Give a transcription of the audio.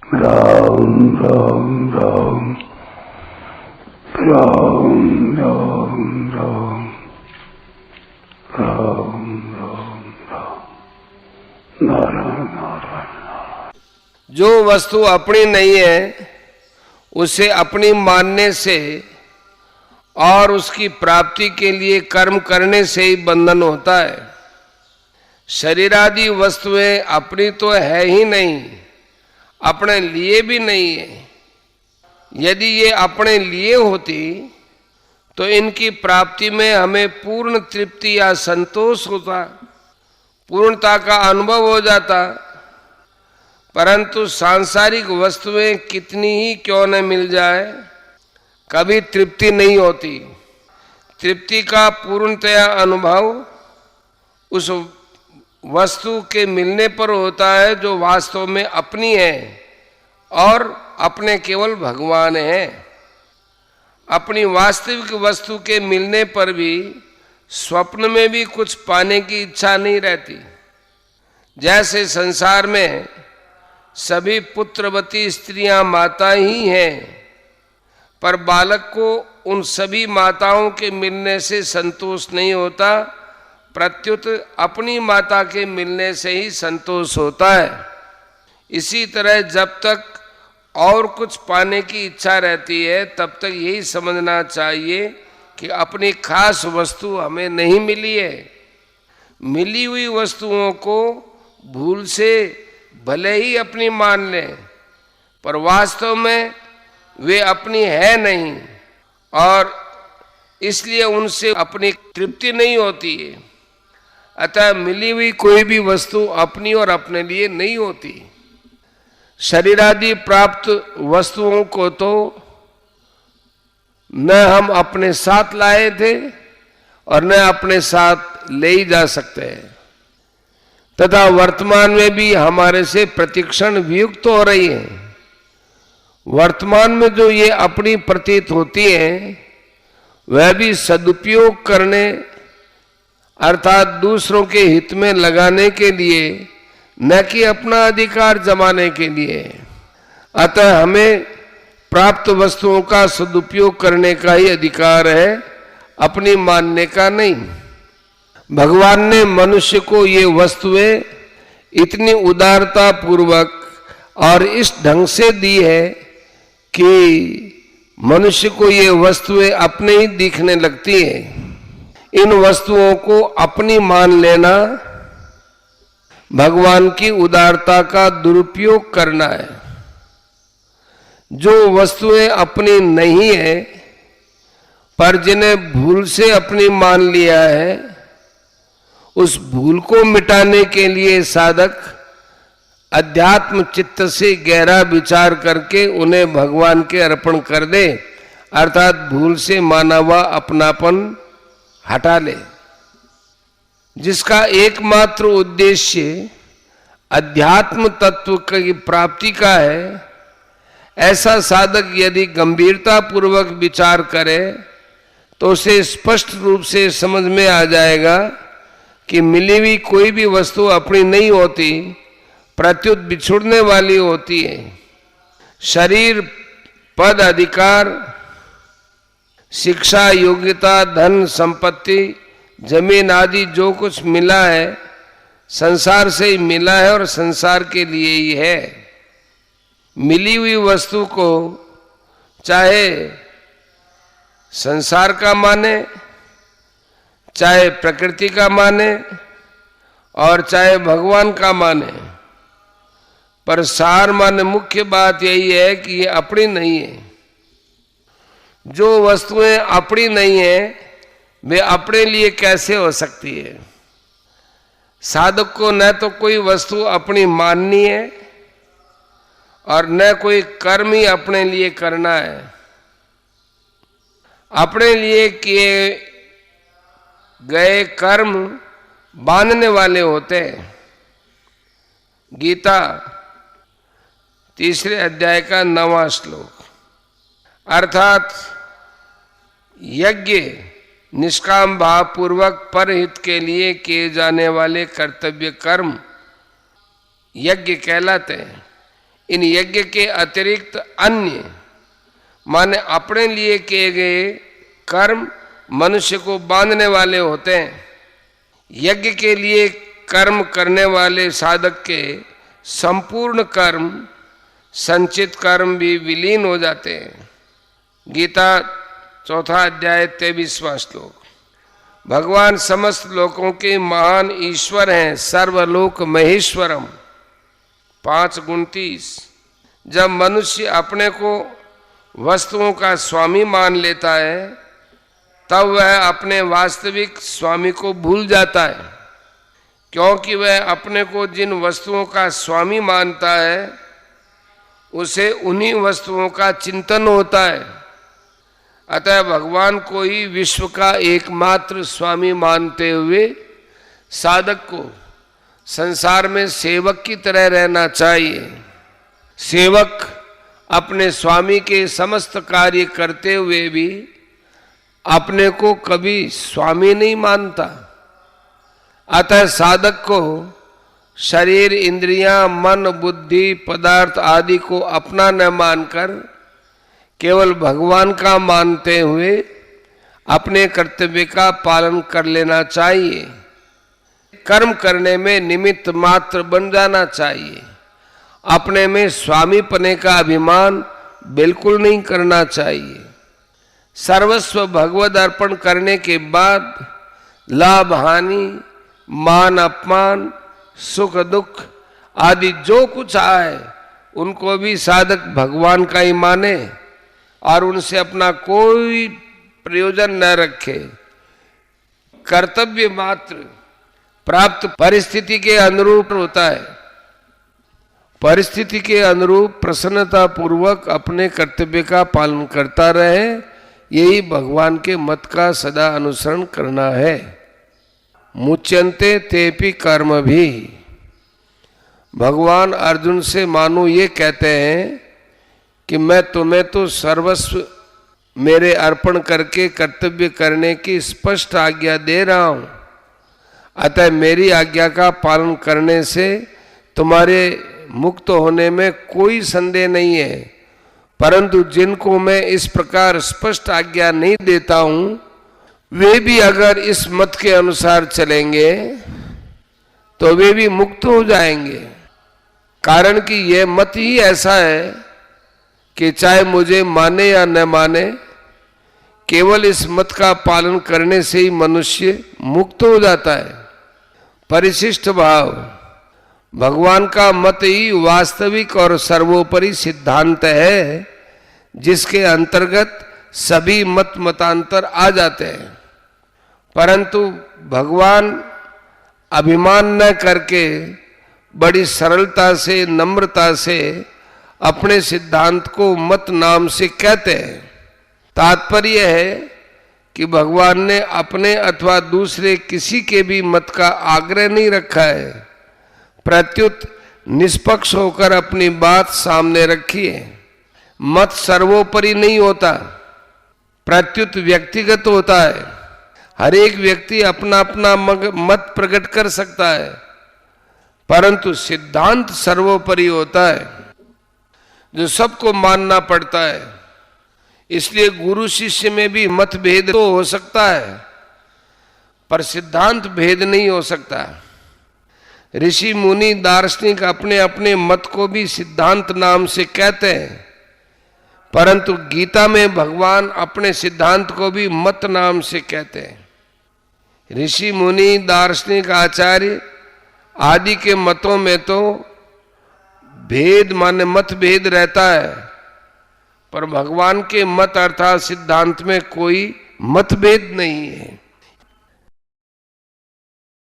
राम राम राम राम राम राम राम राम राम नारायण नारायण। जो वस्तु अपनी नहीं है उसे अपनी मानने से और उसकी प्राप्ति के लिए कर्म करने से ही बंधन होता है। शरीरादि वस्तुएं अपनी तो है ही नहीं, अपने लिए भी नहीं है। यदि ये अपने लिए होती तो इनकी प्राप्ति में हमें पूर्ण तृप्ति या संतोष होता, पूर्णता का अनुभव हो जाता। परंतु सांसारिक वस्तुएं कितनी ही क्यों न मिल जाए, कभी तृप्ति नहीं होती। तृप्ति का पूर्णतया अनुभव उस वस्तु के मिलने पर होता है जो वास्तव में अपनी है और अपने केवल भगवान है। अपनी वास्तविक वस्तु के मिलने पर भी स्वप्न में भी कुछ पाने की इच्छा नहीं रहती। जैसे संसार में सभी पुत्रवती स्त्रियां माता ही हैं, पर बालक को उन सभी माताओं के मिलने से संतोष नहीं होता, प्रत्युत अपनी माता के मिलने से ही संतोष होता है। इसी तरह जब तक और कुछ पाने की इच्छा रहती है तब तक यही समझना चाहिए कि अपनी खास वस्तु हमें नहीं मिली है। मिली हुई वस्तुओं को भूल से भले ही अपनी मान लें, पर वास्तव में वे अपनी है नहीं और इसलिए उनसे अपनी तृप्ति नहीं होती है। अतः मिली हुई कोई भी वस्तु अपनी और अपने लिए नहीं होती। शरीरादि प्राप्त वस्तुओं को तो न हम अपने साथ लाए थे और न अपने साथ ले ही जा सकते हैं, तथा वर्तमान में भी हमारे से प्रतिक्षण वियुक्त हो रही है। वर्तमान में जो ये अपनी प्रतीत होती है वह भी सदुपयोग करने अर्थात दूसरों के हित में लगाने के लिए, न कि अपना अधिकार जमाने के लिए। अतः हमें प्राप्त वस्तुओं का सदुपयोग करने का ही अधिकार है, अपनी मानने का नहीं। भगवान ने मनुष्य को ये वस्तुएं इतनी उदारता पूर्वक और इस ढंग से दी है कि मनुष्य को ये वस्तुएं अपने ही दिखने लगती हैं। इन वस्तुओं को अपनी मान लेना भगवान की उदारता का दुरुपयोग करना है। जो वस्तुएं अपनी नहीं है पर जिन्हें भूल से अपनी मान लिया है, उस भूल को मिटाने के लिए साधक अध्यात्म चित्त से गहरा विचार करके उन्हें भगवान के अर्पण कर दे, अर्थात भूल से माना हुआ अपनापन हटा ले, जिसका एकमात्र उद्देश्य अध्यात्म तत्व की प्राप्ति का है। ऐसा साधक यदि गंभीरता पूर्वक विचार करे तो उसे स्पष्ट रूप से समझ में आ जाएगा कि मिली हुई कोई भी वस्तु अपनी नहीं होती, प्रत्युत बिछुड़ने वाली होती है। शरीर, पद, अधिकार, शिक्षा, योग्यता, धन, संपत्ति, जमीन आदि जो कुछ मिला है संसार से ही मिला है और संसार के लिए ही है। मिली हुई वस्तु को चाहे संसार का माने, चाहे प्रकृति का माने और चाहे भगवान का माने, पर सार माने मुख्य बात यही है कि ये अपनी नहीं है। जो वस्तुएं अपनी नहीं है वे अपने लिए कैसे हो सकती है। साधक को न तो कोई वस्तु अपनी माननी है और न कोई कर्म ही अपने लिए करना है। अपने लिए किए गए कर्म बांधने वाले होते हैं। गीता 3 अध्याय का 9वां श्लोक। अर्थात यज्ञ निष्काम भाव पूर्वक परहित के लिए किए जाने वाले कर्तव्य कर्म यज्ञ कहलाते हैं। इन यज्ञ के अतिरिक्त अन्य माने अपने लिए किए गए कर्म मनुष्य को बांधने वाले होते हैं। यज्ञ के लिए कर्म करने वाले साधक के संपूर्ण कर्म संचित कर्म भी विलीन हो जाते हैं। गीता 4 अध्याय 23वां श्लोक। भगवान समस्त लोकों के महान ईश्वर हैं, सर्वलोक महेश्वरम 5:29। जब मनुष्य अपने को वस्तुओं का स्वामी मान लेता है तब वह अपने वास्तविक स्वामी को भूल जाता है, क्योंकि वह अपने को जिन वस्तुओं का स्वामी मानता है उसे उन्हीं वस्तुओं का चिंतन होता है। अतः भगवान को ही विश्व का एकमात्र स्वामी मानते हुए साधक को संसार में सेवक की तरह रहना चाहिए। सेवक अपने स्वामी के समस्त कार्य करते हुए भी अपने को कभी स्वामी नहीं मानता। अतः साधक को शरीर, इंद्रियां, मन, बुद्धि, पदार्थ आदि को अपना न मानकर केवल भगवान का मानते हुए अपने कर्तव्य का पालन कर लेना चाहिए। कर्म करने में निमित्त मात्र बन जाना चाहिए। अपने में स्वामीपने का अभिमान बिल्कुल नहीं करना चाहिए। सर्वस्व भगवद अर्पण करने के बाद लाभ हानि, मान अपमान, सुख दुख आदि जो कुछ आए उनको भी साधक भगवान का ही माने और उनसे अपना कोई प्रयोजन न रखे। कर्तव्य मात्र प्राप्त परिस्थिति के अनुरूप होता है। परिस्थिति के अनुरूप प्रसन्नता पूर्वक अपने कर्तव्य का पालन करता रहे, यही भगवान के मत का सदा अनुसरण करना है। मुच्यन्ते तेपि कर्म भी। भगवान अर्जुन से मानो ये कहते हैं कि मैं तुम्हें तो सर्वस्व मेरे अर्पण करके कर्तव्य करने की स्पष्ट आज्ञा दे रहा हूं, अतः मेरी आज्ञा का पालन करने से तुम्हारे मुक्त होने में कोई संदेह नहीं है। परंतु जिनको मैं इस प्रकार स्पष्ट आज्ञा नहीं देता हूं वे भी अगर इस मत के अनुसार चलेंगे तो वे भी मुक्त हो जाएंगे। कारण कि यह मत ही ऐसा है कि चाहे मुझे माने या न माने, केवल इस मत का पालन करने से ही मनुष्य मुक्त हो जाता है। परिशिष्ट भाव भगवान का मत ही वास्तविक और सर्वोपरि सिद्धांत है, जिसके अंतर्गत सभी मत मतांतर आ जाते हैं। परंतु भगवान अभिमान न करके बड़ी सरलता से, नम्रता से अपने सिद्धांत को मत नाम से कहते हैं। तात्पर्य है कि भगवान ने अपने अथवा दूसरे किसी के भी मत का आग्रह नहीं रखा है, प्रत्युत निष्पक्ष होकर अपनी बात सामने रखी है। मत सर्वोपरि नहीं होता, प्रत्युत व्यक्तिगत होता है। हर एक व्यक्ति अपना अपना मत प्रकट कर सकता है, परंतु सिद्धांत सर्वोपरि होता है जो सबको मानना पड़ता है। इसलिए गुरु शिष्य में भी मतभेद तो हो सकता है, पर सिद्धांत भेद नहीं हो सकता। ऋषि मुनि दार्शनिक अपने अपने मत को भी सिद्धांत नाम से कहते हैं, परंतु गीता में भगवान अपने सिद्धांत को भी मत नाम से कहते हैं। ऋषि मुनि दार्शनिक आचार्य आदि के मतों में तो भेद माने मतभेद रहता है, पर भगवान के मत अर्थात सिद्धांत में कोई मतभेद नहीं है।